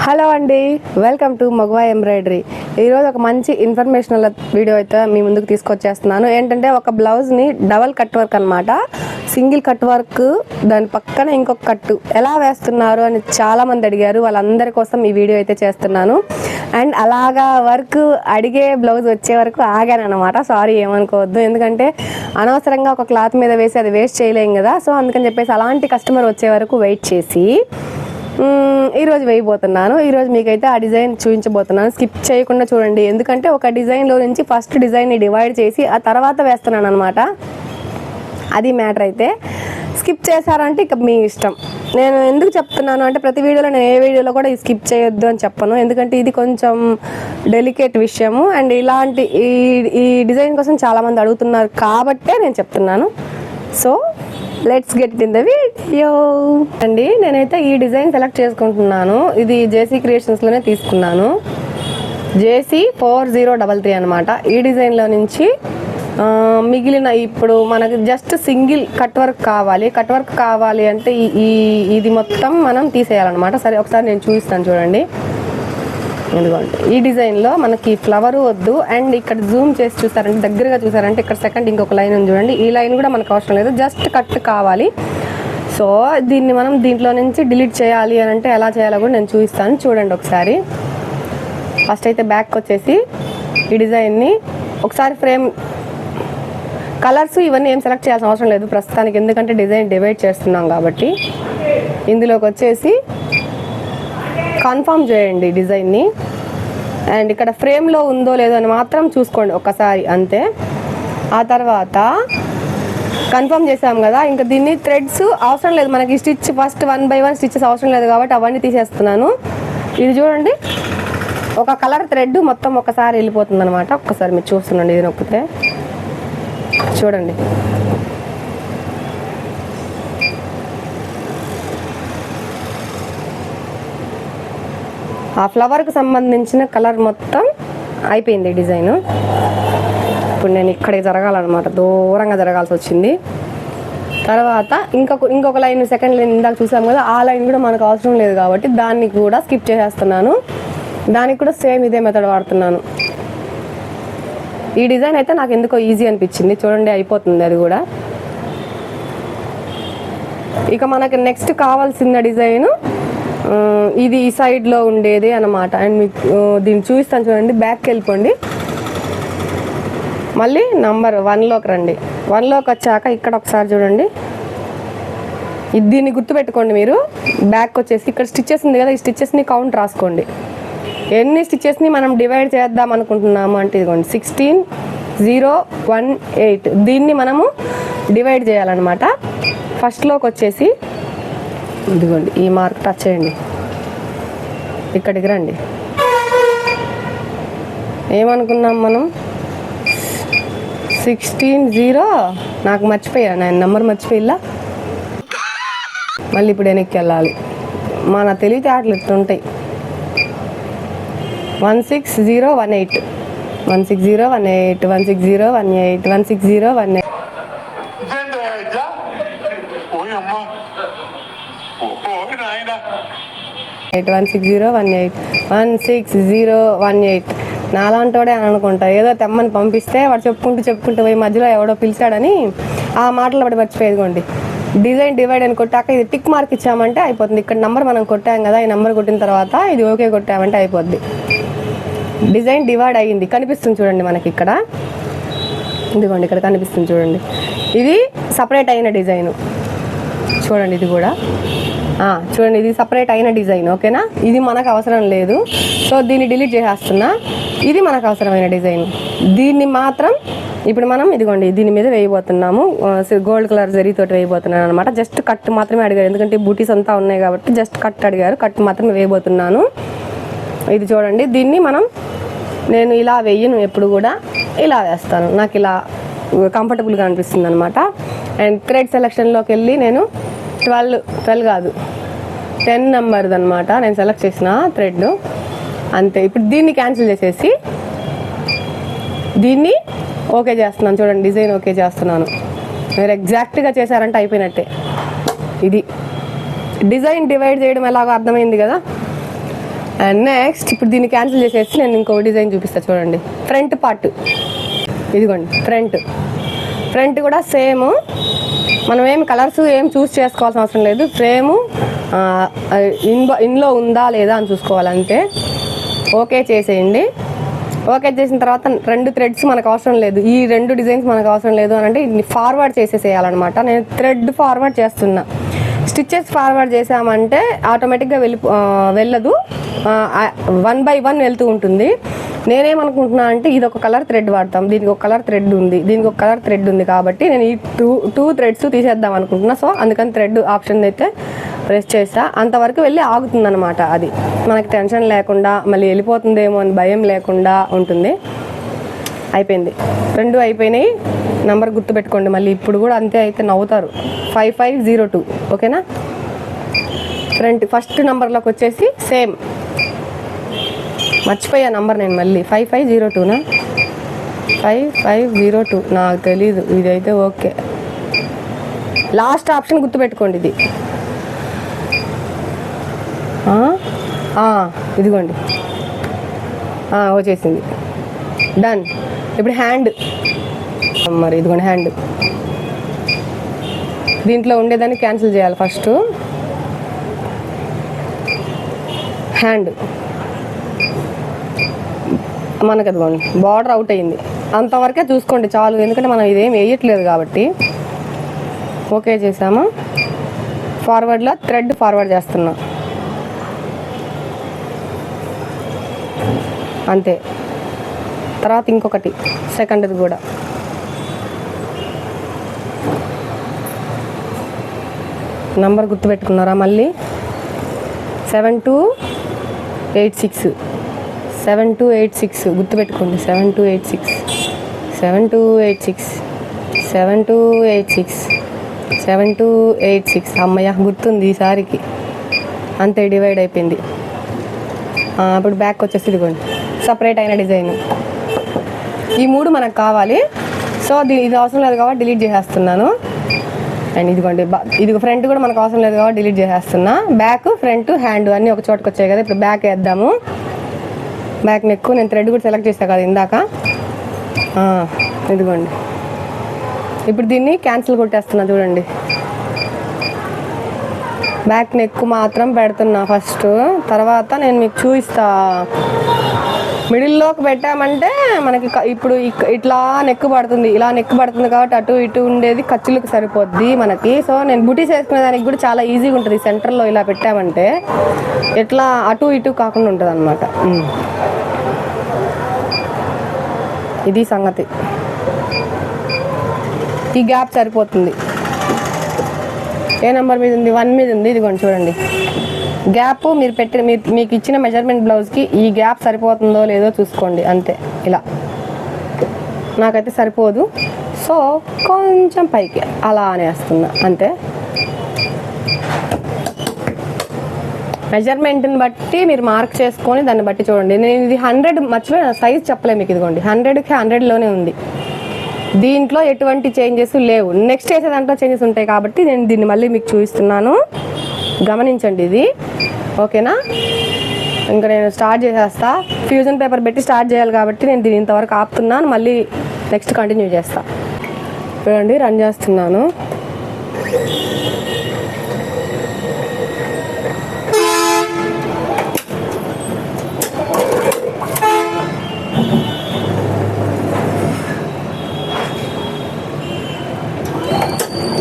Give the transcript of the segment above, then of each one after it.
Hello అండి, welcome to మగవా embroidery. ఈరోజు ఒక మంచి ఇన్ఫర్మేషనల్ వీడియో అయితే మీ ముందుకు తీసుకొచ్చేస్తున్నాను. ఏంటంటే ఒక బ్లౌజ్ని డబల్ కట్ వర్క్ అనమాట, సింగిల్ కట్ వర్క్, దాని పక్కన ఇంకొక కట్టు ఎలా వేస్తున్నారు అని చాలామంది అడిగారు. వాళ్ళందరి కోసం ఈ వీడియో అయితే చేస్తున్నాను. అండ్ అలాగా వర్క్ అడిగే బ్లౌజ్ వచ్చే వరకు ఆగాను అనమాట. సారీ, ఏమనుకోవద్దు. ఎందుకంటే అనవసరంగా ఒక క్లాత్ మీద వేసి అది వేస్ట్ చేయలేం కదా. సో అందుకని చెప్పేసి అలాంటి కస్టమర్ వచ్చే వరకు వెయిట్ చేసి ఈరోజు వేయబోతున్నాను. ఈరోజు మీకైతే ఆ డిజైన్ చూపించబోతున్నాను. స్కిప్ చేయకుండా చూడండి, ఎందుకంటే ఒక డిజైన్లో నుంచి ఫస్ట్ డిజైన్ని డివైడ్ చేసి ఆ తర్వాత వేస్తున్నాను అనమాట. అది మ్యాటర్. అయితే స్కిప్ చేశారంటే ఇక మీ ఇష్టం. నేను ఎందుకు చెప్తున్నాను అంటే ప్రతి వీడియోలో నేను ఏ వీడియోలో కూడా ఈ స్కిప్ చేయొద్దు అని చెప్పను, ఎందుకంటే ఇది కొంచెం డెలికేట్ విషయము. అండ్ ఇలాంటి ఈ డిజైన్ కోసం చాలామంది అడుగుతున్నారు కాబట్టే నేను చెప్తున్నాను. So let's get it in the video అండి. నేనైతే ఈ డిజైన్ సెలెక్ట్ చేసుకుంటున్నాను. ఇది జేసీ క్రియేషన్స్లోనే తీసుకున్నాను. జేసీ 4033 అనమాట. ఈ డిజైన్లో నుంచి మిగిలిన ఇప్పుడు మనకు జస్ట్ సింగిల్ కట్ వర్క్ కావాలి. కట్ వర్క్ కావాలి అంటే ఇది మొత్తం మనం తీసేయాలన్నమాట. సరే, ఒకసారి నేను చూపిస్తాను చూడండి. ఎందుకంటే ఈ డిజైన్లో మనకి ఫ్లవర్ వద్దు. అండ్ ఇక్కడ జూమ్ చేసి చూసారంటే, దగ్గరగా చూసారంటే ఇక్కడ సెకండ్ ఇంకొక లైన్ ఉంది చూడండి. ఈ లైన్ కూడా మనకు అవసరం లేదు, జస్ట్ కట్ కావాలి. సో దీన్ని మనం దీంట్లో నుంచి డిలీట్ చేయాలి అని అంటే ఎలా చేయాలో కూడా నేను చూపిస్తాను చూడండి ఒకసారి. ఫస్ట్ అయితే బ్యాక్ వచ్చేసి ఈ డిజైన్ని ఒకసారి ఫ్రేమ్ కలర్స్ ఇవన్నీ ఏం సెలెక్ట్ చేయాల్సిన అవసరం లేదు ప్రస్తుతానికి, ఎందుకంటే డిజైన్ డివైడ్ చేస్తున్నాం కాబట్టి. ఇందులోకి వచ్చేసి కన్ఫర్మ్ చేయండి డిజైన్ని. అండ్ ఇక్కడ ఫ్రేమ్లో ఉందో లేదో అని మాత్రం చూసుకోండి ఒక్కసారి, అంతే. ఆ తర్వాత కన్ఫర్మ్ చేసాం కదా, ఇంకా దీన్ని థ్రెడ్స్ అవసరం లేదు మనకి. స్టిచ్ ఫస్ట్ 1 by 1 స్టిచెస్ అవసరం లేదు కాబట్టి అవన్నీ తీసేస్తున్నాను. ఇది చూడండి, ఒక కలర్ థ్రెడ్ మొత్తం ఒకసారి వెళ్ళిపోతుంది అనమాట. ఒక్కసారి మీరు చూస్తుండండి, ఇది నొక్కితే చూడండి. ఆ ఫ్లవర్కి సంబంధించిన కలర్ మొత్తం అయిపోయింది డిజైను. ఇప్పుడు నేను ఇక్కడికి జరగాలన్నమాట, దూరంగా జరగాల్సి వచ్చింది. తర్వాత ఇంకొక లైన్, సెకండ్ లైన్ ఇందాక చూసాం కదా, ఆ లైన్ కూడా మనకు అవసరం లేదు కాబట్టి దాన్ని కూడా స్కిప్ చేసేస్తున్నాను. దానికి కూడా సేమ్ ఇదే మెథడ్ వాడుతున్నాను. ఈ డిజైన్ అయితే నాకు ఎందుకో ఈజీ అనిపించింది. చూడండి, అయిపోతుంది అది కూడా. ఇక మనకి నెక్స్ట్ కావాల్సిన డిజైను ఇది ఈ సైడ్లో ఉండేది అన్నమాట. అండ్ మీకు దీన్ని చూపిస్తాను చూడండి. బ్యాక్కి వెళ్ళిపోండి, మళ్ళీ నంబర్ 1లోకి రండి. 1లోకి వచ్చాక ఇక్కడ ఒకసారి చూడండి. దీన్ని గుర్తుపెట్టుకోండి మీరు. బ్యాక్ వచ్చేసి ఇక్కడ స్టిచ్చెస్ ఉంది కదా, ఈ స్టిచ్చెస్ని కౌంట్ రాసుకోండి. ఎన్ని స్టిచ్చెస్ని మనం డివైడ్ చేద్దాం అనుకుంటున్నాము అంటే ఇదిగోండి 16018. దీన్ని మనము డివైడ్ చేయాలన్నమాట. ఫస్ట్లోకి వచ్చేసి ఇదిగోండి ఈ మార్క్ టచ్ చేయండి, ఇక్కడికి రండి. ఏమనుకున్నాం మనం 160, నాకు మర్చిపోయాను, నేను నెంబర్ మర్చిపోయిలా. మళ్ళీ ఇప్పుడు వెనక్కి వెళ్ళాలి. మన తెలివితేటలు ఇట్లుంటాయి. 16018 16018 16018 16018 16018 16018. నాలాంటోడే అని అనుకుంటా. ఏదో తెమ్మని పంపిస్తే వాడు చెప్పుకుంటూ పోయి మధ్యలో ఎవడో పిలిచాడని ఆ మాటలు పడి మర్చిపోయేదిగోండి. డిజైన్ డివైడ్ అని కొట్టాక ఇది టిక్ మార్క్ ఇచ్చామంటే అయిపోతుంది. ఇక్కడ నెంబర్ మనం కొట్టాం కదా, ఈ నెంబర్ కొట్టిన తర్వాత ఇది ఓకే కొట్టామంటే అయిపోద్ది. డిజైన్ డివైడ్ అయ్యింది, కనిపిస్తుంది చూడండి మనకి ఇక్కడ. ఇదిగోండి ఇక్కడ కనిపిస్తుంది చూడండి. ఇది సపరేట్ అయిన డిజైను చూడండి. ఇది కూడా చూడండి, ఇది సపరేట్ అయిన డిజైన్. ఓకేనా, ఇది మనకు అవసరం లేదు. సో దీన్ని డిలీట్ చేసేస్తున్నా. ఇది మనకు అవసరమైన డిజైన్. దీన్ని మాత్రం ఇప్పుడు మనం ఇదిగోండి దీని మీద వేయబోతున్నాము. గోల్డ్ కలర్ జరీతోటి వేయబోతున్నాను అనమాట. జస్ట్ కట్ మాత్రమే అడిగారు, ఎందుకంటే బూటీస్ అంతా ఉన్నాయి కాబట్టి జస్ట్ కట్ అడిగారు. కట్ మాత్రమే వేయబోతున్నాను. ఇది చూడండి, దీన్ని నేను ఇలా వేయను, ఎప్పుడు కూడా ఇలా వేస్తాను. నాకు ఇలా కంఫర్టబుల్గా అనిపిస్తుంది అనమాట. అండ్ థ్రెడ్ సెలెక్షన్లోకి వెళ్ళి నేను 12 కాదు 10 నెంబర్ది అనమాట నేను సెలెక్ట్ చేసిన థ్రెడ్. అంతే. ఇప్పుడు దీన్ని క్యాన్సిల్ చేసేసి దీన్ని ఓకే చేస్తున్నాను చూడండి. డిజైన్ ఓకే చేస్తున్నాను. మీరు ఎగ్జాక్ట్గా చేశారంటే అయిపోయినట్టే. ఇది డిజైన్ డివైడ్ చేయడం ఎలాగో అర్థమైంది కదా. అండ్ నెక్స్ట్ ఇప్పుడు దీన్ని క్యాన్సిల్ చేసేసి నేను ఇంకో డిజైన్ చూపిస్తాను చూడండి. ఫ్రంట్ పార్ట్ ఇదిగోండి. ఫ్రంట్ కూడా సేమ్, మనం ఏం కలర్స్ ఏం చూస్ చేసుకోవాల్సిన అవసరం లేదు. ఫ్రేము ఇందులో ఉందా లేదా అని చూసుకోవాలి అంతే. ఓకే చేసేయండి. ఓకే చేసిన తర్వాత 2 థ్రెడ్స్ మనకు అవసరం లేదు, ఈ 2 డిజైన్స్ మనకు అవసరం లేదు అని అంటే ఇది ఫార్వర్డ్ చేసేసేయాలన్నమాట. నేను థ్రెడ్ ఫార్వర్డ్ చేస్తున్నా. స్టిచ్చెస్ ఫార్వర్డ్ చేసామంటే ఆటోమేటిక్గా వెళ్ళదు, 1 by 1 వెళ్తూ ఉంటుంది. నేనేమనుకుంటున్నా అంటే ఇది ఒక కలర్ థ్రెడ్ వాడతాం, దీనికి ఒక కలర్ థ్రెడ్ ఉంది, దీనికి ఒక కలర్ థ్రెడ్ ఉంది కాబట్టి నేను ఈ టూ థ్రెడ్స్ తీసేద్దాం అనుకుంటున్నా. సో అందుకని థ్రెడ్ ఆప్షన్ అయితే ప్రెస్ చేస్తా. అంతవరకు వెళ్ళి ఆగుతుంది అనమాట. అది మనకి టెన్షన్ లేకుండా మళ్ళీ వెళ్ళిపోతుందేమో అని భయం లేకుండా ఉంటుంది. అయిపోయింది, 2 అయిపోయినాయి. నెంబర్ గుర్తుపెట్టుకోండి, మళ్ళీ ఇప్పుడు కూడా అంతే అయితే నవ్వుతారు. 5502 ఓకేనా. ఫ్రంట్ ఫస్ట్ నెంబర్లోకి వచ్చేసి సేమ్, మర్చిపోయా నంబర్ నేను మళ్ళీ 5502నా 5502 నాకు తెలీదు. ఇదైతే ఓకే, లాస్ట్ ఆప్షన్ గుర్తుపెట్టుకోండి. ఇది ఇదిగోండి వచ్చేసింది, డన్. ఇప్పుడు హ్యాండ్, మరి ఇదిగోండి హ్యాండ్. దీంట్లో ఉండేదాన్ని క్యాన్సిల్ చేయాలి ఫస్ట్. హ్యాండ్ మనకు అదిగోండి బార్డర్ అవుట్ అయింది, అంతవరకే చూసుకోండి చాలు, ఎందుకంటే మనం ఇదేం వేయట్లేదు కాబట్టి. ఓకే చేసాము. ఫార్వర్డ్లో థ్రెడ్ ఫార్వర్డ్ చేస్తున్నా అంతే. తర్వాత ఇంకొకటి సెకండ్ది కూడా నంబర్ గుర్తుపెట్టుకున్నారా మళ్ళీ 7286 గుర్తుపెట్టుకోండి. 7286 అమ్మయ్య గుర్తుంది ఈసారికి. అంతే డివైడ్ అయిపోయింది. ఇప్పుడు బ్యాక్ వచ్చేసి ఇదిగోండి సపరేట్ అయిన డిజైన్. ఈ 3 మనకు కావాలి. సో ఇది అవసరం లేదు కాబట్టి డిలీట్ చేసేస్తున్నాను. అండ్ ఇదిగోండి ఇది ఫ్రంట్ కూడా మనకు అవసరం లేదు కాబట్టి డిలీట్ చేసేస్తున్నా. బ్యాక్, ఫ్రంట్, హ్యాండ్ అన్నీ ఒక చోటుకు వచ్చాయి కదా. ఇప్పుడు బ్యాక్ వేద్దాము. బ్యాక్ నెక్ నేను థ్రెడ్ కూడా సెలెక్ట్ చేస్తాను కదా ఇందాక. ఇదిగోండి ఇప్పుడు దీన్ని క్యాన్సిల్ కొట్టేస్తున్నా చూడండి. బ్యాక్ నెక్ మాత్రం పెడుతున్నా ఫస్ట్, తర్వాత నేను మీకు చూపిస్తా. మిడిల్లోకి పెట్టామంటే మనకి ఇప్పుడు ఇట్లా నెక్ పడుతుంది, ఇలా నెక్ పడుతుంది కాబట్టి అటు ఇటు ఉండేది ఖర్చులకు సరిపోద్ది మనకి. సో నేను బుటీస్ వేసుకునే దానికి కూడా చాలా ఈజీగా ఉంటుంది. సెంటర్లో ఇలా పెట్టామంటే ఎట్లా అటు ఇటు కాకుండా ఉంటుంది అనమాట. ఇది సంగతి. ఈ గ్యాప్ సరిపోతుంది. ఏ నెంబర్ మీద ఉంది? 1 మీద ఉంది. ఇదిగోండి చూడండి గ్యాప్. మీరు మీకు ఇచ్చిన మెజర్మెంట్ బ్లౌజ్కి ఈ గ్యాప్ సరిపోతుందో లేదో చూసుకోండి అంతే. ఇలా నాకైతే సరిపోదు, సో కొంచెం పైకి అలా అనేస్తున్నా అంతే. మెజర్మెంట్ని బట్టి మీరు మార్క్ చేసుకొని దాన్ని బట్టి చూడండి. నేను ఇది 100 మర్చిపోయిన సైజ్ చెప్పలేదు మీకు. ఇదిగోండి 100కి 100లోనే ఉంది. దీంట్లో ఎటువంటి చేంజెస్ లేవు. నెక్స్ట్ వేసే దాంట్లో చేంజెస్ ఉంటాయి కాబట్టి నేను దీన్ని మళ్ళీ మీకు చూపిస్తున్నాను, గమనించండి ఇది. ఓకేనా? ఇంకా నేను స్టార్ట్ చేసేస్తా. ఫ్యూజన్ పేపర్ పెట్టి స్టార్ట్ చేయాలి కాబట్టి నేను దీని ఇంతవరకు ఆపుతున్నాను. మళ్ళీ నెక్స్ట్ కంటిన్యూ చేస్తా. చూడండి రన్ చేస్తున్నాను.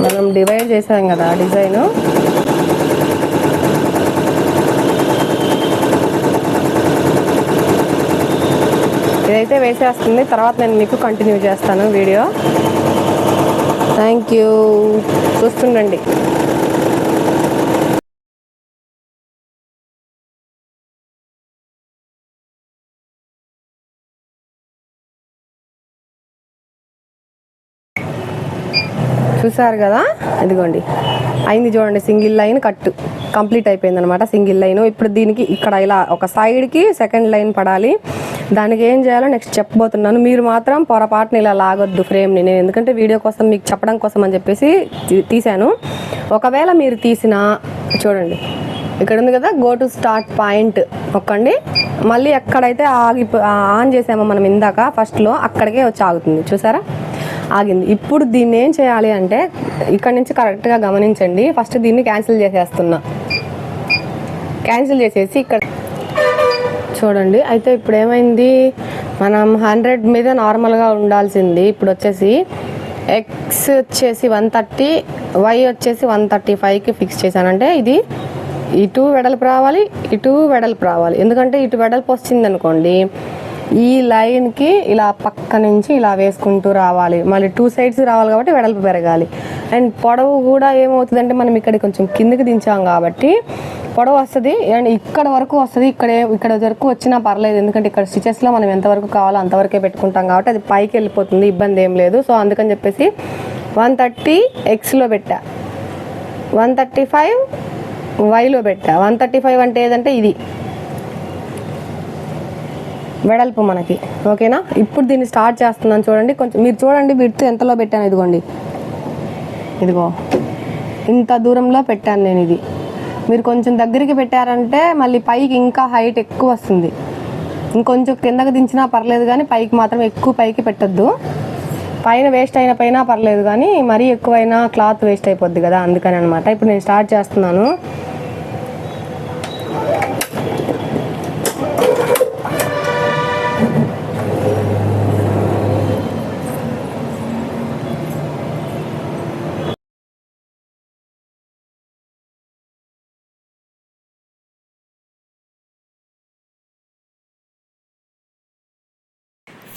మనం డివైడ్ చేసాం కదా డిజైన్. ఇదైతే వేసేస్తుంది. తర్వాత నేను మీకు కంటిన్యూ చేస్తాను వీడియో. Thank you, చూస్తుండండి. చూసారు కదా, ఇదిగోండి అయింది చూడండి. సింగిల్ లైన్ కట్ కంప్లీట్ అయిపోయింది అనమాట. Single line. ఇప్పుడు దీనికి ఇక్కడ ఇలా ఒక సైడ్కి సెకండ్ లైన్ పడాలి. దానికి ఏం చేయాలో నెక్స్ట్ చెప్పబోతున్నాను. మీరు మాత్రం పొరపాటుని ఇలా లాగొద్దు ఫ్రేమ్ని. నేను ఎందుకంటే వీడియో కోసం మీకు చెప్పడం కోసం అని చెప్పేసి తీశాను. ఒకవేళ మీరు తీసినా చూడండి ఇక్కడ ఉంది కదా గో టు స్టార్ట్ పాయింట్ నొక్కండి. మళ్ళీ ఎక్కడైతే ఆన్ చేసామో మనం ఇందాక ఫస్ట్లో అక్కడికే వచ్చి ఆగుతుంది. చూసారా, ఆగింది. ఇప్పుడు దీన్ని ఏం చేయాలి అంటే ఇక్కడ నుంచి కరెక్ట్గా గమనించండి. ఫస్ట్ దీన్ని క్యాన్సిల్ చేసేస్తున్నా. క్యాన్సిల్ చేసేసి ఇక్కడ చూడండి. అయితే ఇప్పుడు ఏమైంది, మనం 100 మీద నార్మల్గా ఉండాల్సింది ఇప్పుడు వచ్చేసి ఎక్స్ వచ్చేసి 130, వై వచ్చేసి 135కి ఫిక్స్ చేశానంటే ఇది ఇటు వెడల్పు రావాలి, ఇటు వెడల్పు రావాలి. ఎందుకంటే ఇటు వెడల్పు వచ్చింది అనుకోండి, ఈ లైన్కి ఇలా పక్క నుంచి ఇలా వేసుకుంటూ రావాలి. మళ్ళీ 2 సైడ్స్ రావాలి కాబట్టి వెడల్పు పెరగాలి. అండ్ పొడవు కూడా ఏమవుతుందంటే మనం ఇక్కడ కొంచెం కిందకి దించాం కాబట్టి పొడవు వస్తుంది. అండ్ ఇక్కడ వరకు వస్తుంది. ఇక్కడ వరకు వచ్చినా పర్లేదు, ఎందుకంటే ఇక్కడ స్టిచెస్లో మనం ఎంతవరకు కావాలో అంతవరకే పెట్టుకుంటాం కాబట్టి అది పైకి వెళ్ళిపోతుంది, ఇబ్బంది ఏం లేదు. సో అందుకని చెప్పేసి 130 ఎక్స్లో పెట్టా, 135 వైలో పెట్టా. 135 అంటే ఏదంటే ఇది వెడల్పు మనకి, ఓకేనా. ఇప్పుడు దీన్ని స్టార్ట్ చేస్తున్నాను చూడండి. కొంచెం మీరు చూడండి విడ్త్ ఎంతలో పెట్టాను. ఇదిగో ఇంత దూరంలో పెట్టాను నేను. ఇది మీరు కొంచెం దగ్గరికి పెట్టారంటే మళ్ళీ పైకి ఇంకా హైట్ ఎక్కువ వస్తుంది. ఇంకొంచెం కిందకి దించినా పర్లేదు కానీ పైకి మాత్రం ఎక్కువ పైకి పెట్టద్దు. పైన వేస్ట్ అయిన పైన పర్లేదు కానీ మరీ ఎక్కువైనా క్లాత్ వేస్ట్ అయిపోద్ది కదా, అందుకని అనమాట. ఇప్పుడు నేను స్టార్ట్ చేస్తున్నాను.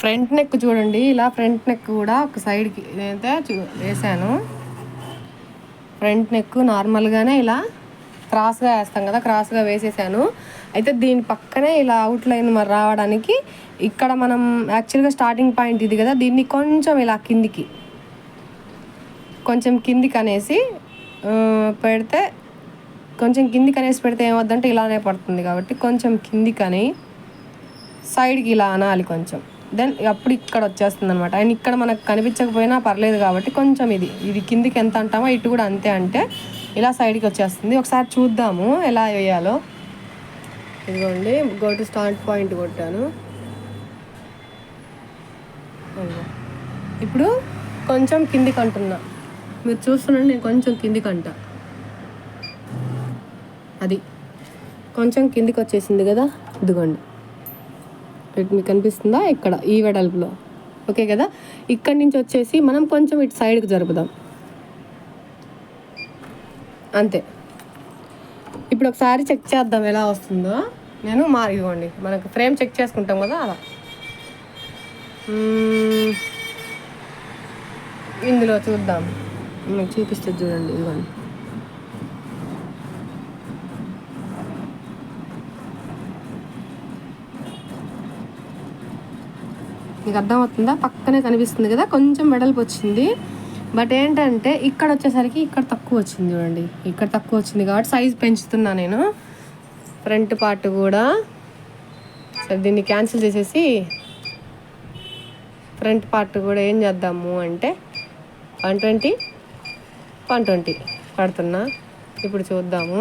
ఫ్రంట్ నెక్ చూడండి, ఇలా ఫ్రంట్ నెక్ కూడా ఒక సైడ్కి నేనైతే వేసాను. ఫ్రంట్ నెక్ నార్మల్గానే ఇలా క్రాస్గా వేస్తాం కదా, క్రాస్గా వేసేసాను. అయితే దీని పక్కనే ఇలా అవుట్లైన్ మరి రావడానికి ఇక్కడ మనం యాక్చువల్గా స్టార్టింగ్ పాయింట్ ఇది కదా, దీన్ని కొంచెం ఇలా కొంచెం కిందికి అనేసి పెడితే, కొంచెం కిందికి అనేసి పెడితే ఏమవుద్దంటే ఇలానే పడుతుంది కాబట్టి కొంచెం కిందికని సైడ్కి ఇలా అనాలి కొంచెం. దెన్ అప్పుడు ఇక్కడ వచ్చేస్తుంది అనమాట. అండ్ ఇక్కడ మనకు కనిపించకపోయినా పర్లేదు కాబట్టి కొంచెం ఇది కిందికి ఎంత అంటామో ఇటు కూడా అంతే, అంటే ఇలా సైడ్కి వచ్చేస్తుంది. ఒకసారి చూద్దాము ఎలా వేయాలో. ఇదిగోండి గో టు స్టార్ట్ పాయింట్ కొట్టాను. ఇప్పుడు కొంచెం కిందికి అంటున్నా, మీరు చూస్తున్నాండి. నేను కొంచెం కిందికి అంటా, అది కొంచెం కిందికి వచ్చేసింది కదా. ఇదిగోండి మీకు కనిపిస్తుందా, ఇక్కడ ఈ వెడల్పులో, ఓకే కదా. ఇక్కడి నుంచి వచ్చేసి మనం కొంచెం ఇటు సైడ్కి జరుపుదాం, అంతే. ఇప్పుడు ఒకసారి చెక్ చేద్దాం ఎలా వస్తుందో. నేను ఇదిగోండి మనకు ఫ్రేమ్ చెక్ చేసుకుంటాం కదా, అలా ఇందులో చూద్దాం. మీకు చూపిస్తుంది చూడండి, ఇదిగోండి. మీకు అర్థమవుతుందా, పక్కనే కనిపిస్తుంది కదా, కొంచెం వెడల్పు వచ్చింది. బట్ ఏంటంటే ఇక్కడ వచ్చేసరికి ఇక్కడ తక్కువ వచ్చింది చూడండి, ఇక్కడ తక్కువ వచ్చింది కాబట్టి సైజ్ పెంచుతున్నా నేను. ఫ్రంట్ పార్ట్ కూడా సరే దీన్ని క్యాన్సిల్ చేసేసి ఫ్రంట్ పార్ట్ కూడా ఏం చేద్దాము అంటే 120 పడుతున్నా. ఇప్పుడు చూద్దాము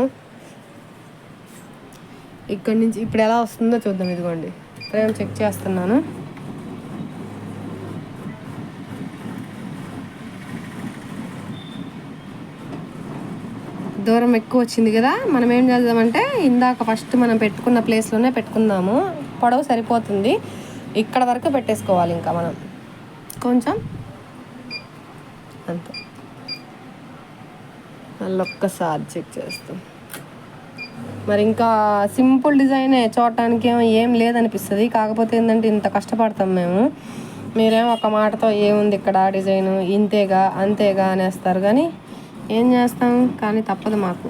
ఇక్కడి నుంచి ఇప్పుడు ఎలా వస్తుందో చూద్దాం. ఇదిగోండి ఫ్రేమ్ చెక్ చేస్తున్నాను. దూరం ఎక్కువ వచ్చింది కదా, మనం ఏం చేద్దామంటే ఇందాక ఫస్ట్ మనం పెట్టుకున్న ప్లేస్లోనే పెట్టుకుందాము. పొడవు సరిపోతుంది, ఇక్కడ వరకు పెట్టేసుకోవాలి. ఇంకా మనం కొంచెం అంతే. మళ్ళీ ఒక్కసారి చెక్ చేస్తాం. మరి ఇంకా సింపుల్ డిజైనే చూడటానికి ఏం లేదనిపిస్తుంది. కాకపోతే ఏంటంటే ఇంత కష్టపడతాం మేము, మీరేమో ఒక మాటతో ఏముంది ఇక్కడ డిజైను ఇంతేగా అంతేగా అనేస్తారు. కానీ ఏం చేస్తాం, కానీ తప్పదు మాకు,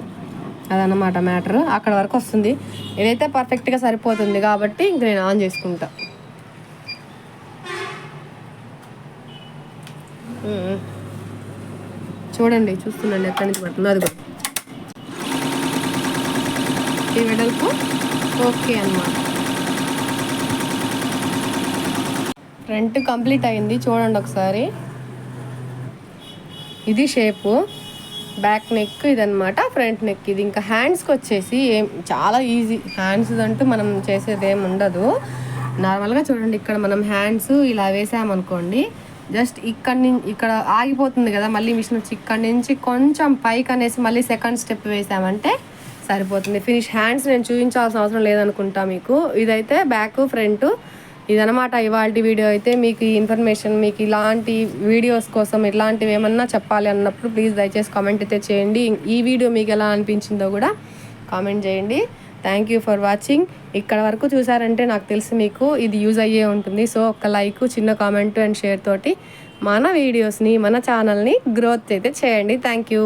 అదన్నమాట మ్యాటర్. అక్కడ వరకు వస్తుంది, ఇదైతే పర్ఫెక్ట్గా సరిపోతుంది కాబట్టి ఇంక నేను ఆన్ చేసుకుంటా. చూడండి, చూస్తుండండి ఎక్కడి నుంచి పడుతుంది. అది కూడా ఈ వెడల్పు ఓకే అన్నమాట. ఫ్రంట్ కంప్లీట్ అయింది చూడండి ఒకసారి. ఇది షేపు, బ్యాక్ నెక్ ఇదనమాట, ఫ్రంట్ నెక్ ఇది. ఇంకా హ్యాండ్స్కి వచ్చేసి చాలా ఈజీ. హ్యాండ్స్ అంటూ మనం చేసేది ఏమి ఉండదు. నార్మల్గా చూడండి, ఇక్కడ మనం హ్యాండ్స్ ఇలా వేసామనుకోండి, జస్ట్ ఇక్కడ ఆగిపోతుంది కదా, మళ్ళీ మిషన్ వచ్చి ఇక్కడ నుంచి కొంచెం పైకి అనేసి మళ్ళీ సెకండ్ స్టెప్ వేసామంటే సరిపోతుంది. ఫినిష్. హ్యాండ్స్ నేను చూపించాల్సిన అవసరం లేదనుకుంటా మీకు. ఇదైతే బ్యాక్ ఫ్రంట్ ఇదనమాట ఇవాళ వీడియో. అయితే మీకు ఈ ఇన్ఫర్మేషన్, మీకు ఇలాంటి వీడియోస్ కోసం ఇలాంటివి ఏమన్నా చెప్పాలి అన్నప్పుడు ప్లీజ్ దయచేసి కామెంట్ అయితే చేయండి. ఈ వీడియో మీకు ఎలా అనిపించిందో కూడా కామెంట్ చేయండి. Thank you for watching. ఇక్కడ వరకు చూసారంటే నాకు తెలిసి మీకు ఇది యూజ్ అయ్యే ఉంటుంది. సో ఒక లైక్, చిన్న కామెంట్ అండ్ షేర్ తోటి మన వీడియోస్ని, మన ఛానల్ని గ్రోత్ అయితే చేయండి. Thank you.